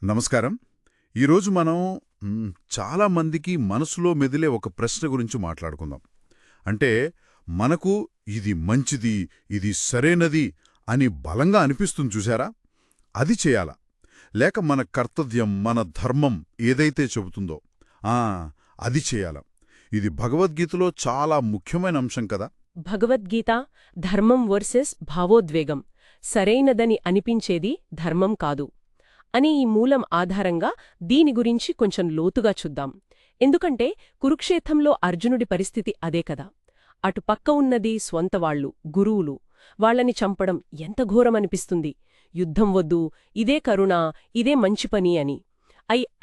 నమస్కారం. ఈరోజు మనం చాలా మందికి మనసులో మెదిలే ఒక ప్రశ్న గురించి మాట్లాడుకుందాం. అంటే మనకు ఇది మంచిది, ఇది సరైనది అని బలంగా అనిపిస్తుంది చూశారా? అది చేయాలా? లేక మన కర్తవ్యం, మన ధర్మం ఏదైతే చెబుతుందో అది చేయాలా? ఇది భగవద్గీతలో చాలా ముఖ్యమైన అంశం కదా. భగవద్గీత ధర్మం వర్సెస్ భావోద్వేగం, సరైనదని అనిపించేది ధర్మం కాదు అని ఈ మూలం ఆధారంగా దీని గురించి కొంచెం లోతుగా చూద్దాం. ఎందుకంటే కురుక్షేత్రంలో అర్జునుడి పరిస్థితి అదే కదా. అటు పక్క ఉన్నది స్వంతవాళ్లు, గురువులు. వాళ్లని చంపడం ఎంత ఘోరమనిపిస్తుంది. యుద్ధం వద్దు, ఇదే కరుణ, ఇదే మంచి పని అని.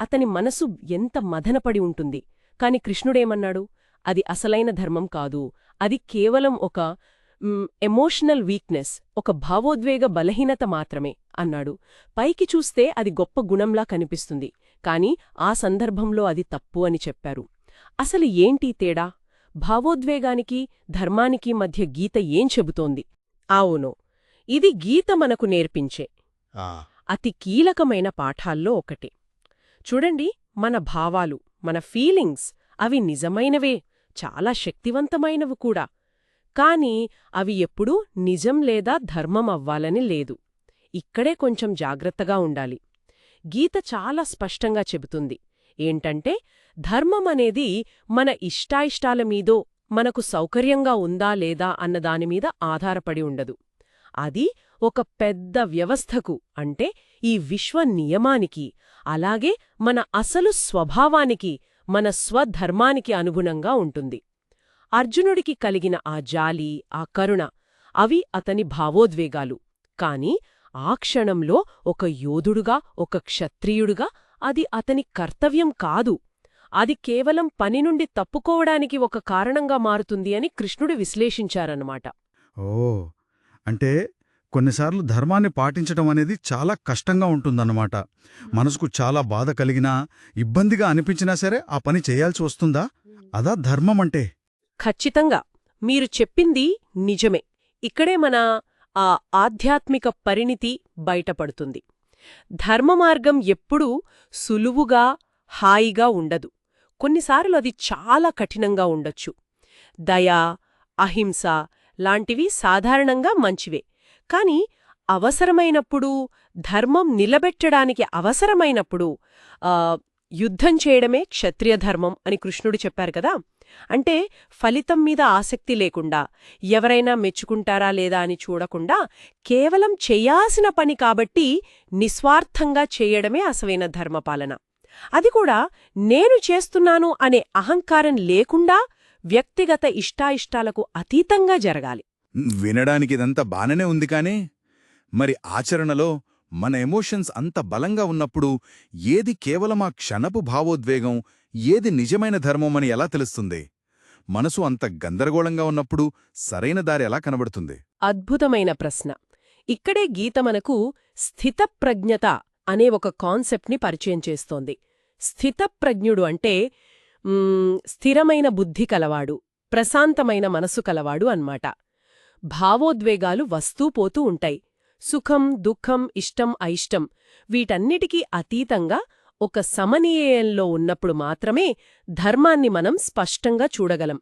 అతని మనసు ఎంత మదనపడి ఉంటుంది. కాని కృష్ణుడేమన్నాడు? అది అసలైన ధర్మం కాదు, అది కేవలం ఒక ఎమోషనల్ వీక్నెస్, ఒక భావోద్వేగ బలహీనత మాత్రమే అన్నాడు. పైకి చూస్తే అది గొప్ప గుణంలా కనిపిస్తుంది, కాని ఆ సందర్భంలో అది తప్పు అని చెప్పారు. అసలు ఏంటి తేడా? భావోద్వేగానికి ధర్మానికి మధ్య గీత ఏం చెబుతోంది? అవును, ఇది గీత మనకు నేర్పించే అతి కీలకమైన పాఠాల్లో ఒకటి. చూడండి, మన భావాలు, మన ఫీలింగ్స్, అవి నిజమైనవే, చాలా శక్తివంతమైనవి కూడా. కాని అవి ఎప్పుడూ నిజం లేదా ధర్మం అవ్వాలని లేదు. ఇక్కడే కొంచెం జాగ్రత్తగా ఉండాలి. గీత చాలా స్పష్టంగా చెబుతుంది ఏంటంటే, ధర్మం అనేది మన ఇష్టాయిష్టాల మీదో, మనకు సౌకర్యంగా ఉందా లేదా అన్నదానిమీద ఆధారపడి ఉండదు. అది ఒక పెద్ద వ్యవస్థకు, అంటే ఈ విశ్వ నియమానికి, అలాగే మన అసలు స్వభావానికి, మన స్వధర్మానికి అనుగుణంగా ఉంటుంది. అర్జునుడికి కలిగిన ఆ జాలి, ఆ కరుణ, అవి అతని భావోద్వేగాలు. కాని ఆ క్షణంలో ఒక యోధుడుగా, ఒక క్షత్రియుడుగా అది అతని కర్తవ్యం కాదు. అది కేవలం పని నుండి తప్పుకోవడానికి ఒక కారణంగా మారుతుంది అని కృష్ణుడు విశ్లేషించారన్నమాట. అంటే కొన్నిసార్లు ధర్మాన్ని పాటించడం అనేది చాలా కష్టంగా ఉంటుందన్నమాట. మనసుకు చాలా బాధ కలిగినా, ఇబ్బందిగా అనిపించినా సరే ఆ పని చేయాల్సి వస్తుందా? అదా ధర్మం అంటే? ఖచ్చితంగా మీరు చెప్పింది నిజమే. ఇక్కడే మన ఆ ఆధ్యాత్మిక పరిణితి బయటపడుతుంది. ధర్మమార్గం ఎప్పుడూ సులువుగా, హాయిగా ఉండదు. కొన్నిసార్లు అది చాలా కఠినంగా ఉండొచ్చు. దయ, అహింస లాంటివి సాధారణంగా మంచివే. కాని అవసరమైనప్పుడు, ధర్మం నిలబెట్టడానికి అవసరమైనప్పుడు యుద్ధం చేయడమే క్షత్రియ ధర్మం అని కృష్ణుడు చెప్పారు కదా. అంటే ఫలితం మీద ఆసక్తి లేకుండా, ఎవరైనా మెచ్చుకుంటారా లేదా అని చూడకుండా, కేవలం చెయ్యాల్సిన పని కాబట్టి నిస్వార్థంగా చేయడమే అసలైన ధర్మపాలన. అది కూడా నేను చేస్తున్నాను అనే అహంకారం లేకుండా, వ్యక్తిగత ఇష్టాయిష్టాలకు అతీతంగా జరగాలి. వినడానికి ఇదంతా బానే ఉంది, కానీ మరి ఆచరణలో మన ఎమోషన్స్ అంత బలంగా ఉన్నప్పుడు ఏది కేవలం ఆ క్షణపు భావోద్వేగం, ఏది నిజమైన ధర్మమని ఎలా తెలుస్తుంది? మనసు అంత గందరగోళంగా ఉన్నప్పుడు సరైన దారి ఎలా కనబడుతుంది? అద్భుతమైన ప్రశ్న. ఇక్కడే గీత మనకు స్థితప్రజ్ఞత అనే ఒక కాన్సెప్ట్ని పరిచయం చేస్తోంది. స్థితప్రజ్ఞుడు అంటే స్థిరమైన బుద్ధి కలవాడు, ప్రశాంతమైన మనసు కలవాడు అన్నమాట. భావోద్వేగాలు వస్తూ పోతూ ఉంటాయి. సుఖం, దుఃఖం, ఇష్టం, అయిష్టం వీటన్నిటికీ అతీతంగా ఒక సమన్వయంలో ఉన్నప్పుడు మాత్రమే ధర్మాన్ని మనం స్పష్టంగా చూడగలం.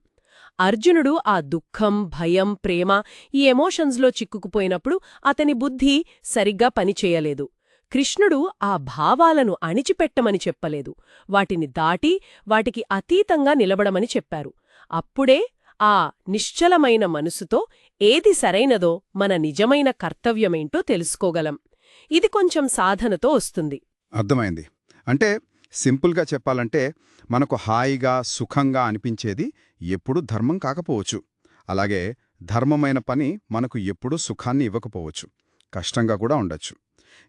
అర్జునుడు ఆ దుఃఖం, భయం, ప్రేమ ఈ ఎమోషన్స్లో చిక్కుకుపోయినప్పుడు అతని బుద్ధి సరిగ్గా పనిచేయలేదు. కృష్ణుడు ఆ భావాలను అణిచిపెట్టమని చెప్పలేదు, వాటిని దాటి వాటికి అతీతంగా నిలబడమని చెప్పారు. అప్పుడే ఆ నిశ్చలమైన మనసుతో ఏది సరైనదో, మన నిజమైన కర్తవ్యమేంటో తెలుసుకోగలం. ఇది కొంచెం సాధనతో వస్తుంది. అర్థమైంది. అంటే సింపుల్గా చెప్పాలంటే, మనకు హాయిగా, సుఖంగా అనిపించేది ఎప్పుడూ ధర్మం కాకపోవచ్చు. అలాగే ధర్మమైన పని మనకు ఎప్పుడూ సుఖాన్ని ఇవ్వకపోవచ్చు, కష్టంగా కూడా ఉండొచ్చు.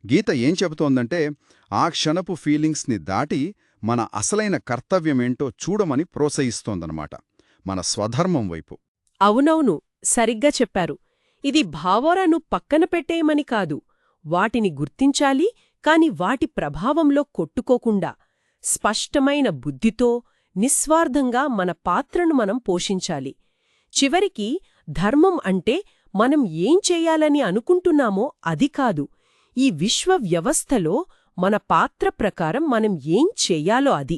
గీత ఏం చెబుతోందంటే, ఆ క్షణపు ఫీలింగ్స్ని దాటి మన అసలైన కర్తవ్యమేంటో చూడమని ప్రోత్సహిస్తోందన్నమాట, మన స్వధర్మం వైపు. అవునవును, సరిగ్గా చెప్పారు. ఇది భావోరాను పక్కన పెట్టేయమని కాదు, వాటిని గుర్తించాలి, కాని వాటి ప్రభావంలో కొట్టుకోకుండా స్పష్టమైన బుద్ధితో, నిస్వార్థంగా మన పాత్రను మనం పోషించాలి. చివరికి ధర్మం అంటే మనం ఏం చెయ్యాలని అనుకుంటున్నామో అది కాదు, ఈ విశ్వ వ్యవస్థలో మన పాత్ర ప్రకారం మనం ఏం చెయ్యాలో అది.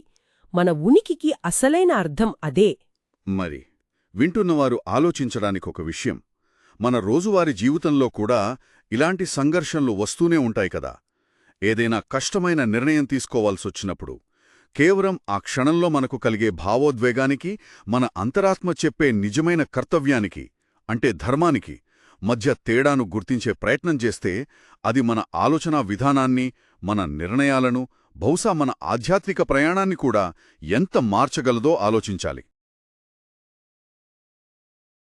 మన ఉనికికి అసలైన అర్థం అదే. మరి వింటున్నవారు ఆలోచించడానికొక విషయం. మన రోజువారీ జీవితంలో కూడా ఇలాంటి సంఘర్షణలు వస్తూనే ఉంటాయి కదా. ఏదైనా కష్టమైన నిర్ణయం తీసుకోవాల్సొచ్చినప్పుడు కేవలం ఆ క్షణంలో మనకు కలిగే భావోద్వేగానికి, మన అంతరాత్మ చెప్పే నిజమైన కర్తవ్యానికి అంటే ధర్మానికి మధ్య తేడాను గుర్తించే ప్రయత్నం చేస్తే అది మన ఆలోచనా విధానాన్ని, మన నిర్ణయాలను, బహుశా మన ఆధ్యాత్మిక ప్రయాణాన్ని కూడా ఎంత మార్చగలదో ఆలోచించాలి.